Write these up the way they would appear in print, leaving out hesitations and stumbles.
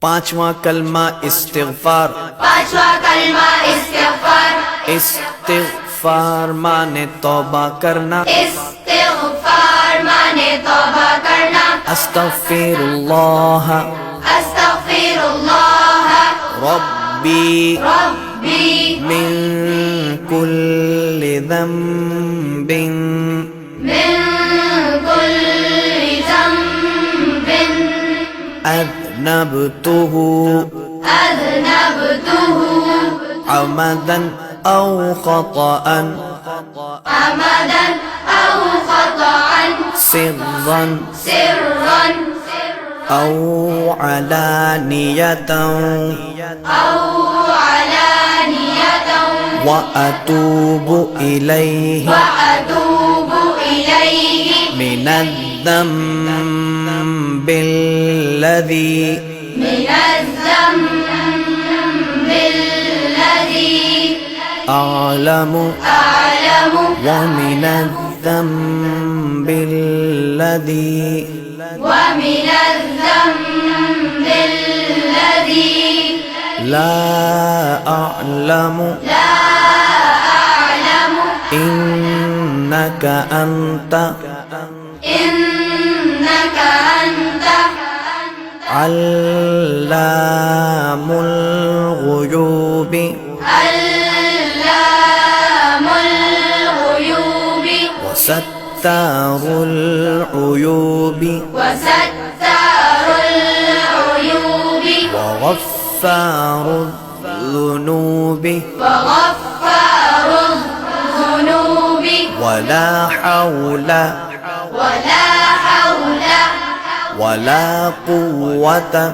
पांचवा कलमा इस्तिग़फ़ार। पांचवा कलमा इस्तिग़फ़ार। इस्तिग़फ़ार माने तौबा करना। इस्तिग़फ़ार माने तौबा करना। अस्तग़फ़िरुल्लाह अस्तग़फ़िरुल्लाह रब्बी रब्बी मिन कुल्लि ज़ंबिन मिन कुल्लि ज़ंबिन अज़नबतुहु अज़नबतुहु अमदन औ ख़तअन अमदन औ ख़तअन सिर्रन सिर्रन औ अलानियतन औ अलानियतन व अतूबु इलैहि व अतूबु इलैहि मिनज़्ज़म्बिल्लज़ी मिनज़्ज़म्बिल्लज़ी अअलमु अअलमु व मिनज़्ज़म्बिल्लज़ी व मिनज़्ज़म्बिल्लज़ी ला अअलमु ला अअलमु इन्नका अन्त इन्नक अन्त अल्लामुल गुयूबि अल्लामुल गुयूबि वसत्तारुल उयूबि वसत्तारुल उयूबि वगफ्फारुल ज़ुनूबि वगफ्फारुल ज़ुनूबि वला हौला वला हौला वला कुव्वता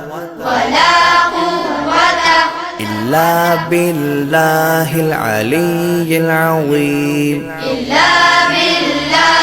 वला कुव्वता इल्ला बिल्लाहिल अलिय्यिल अज़ीम। इल्ला बिल्लाह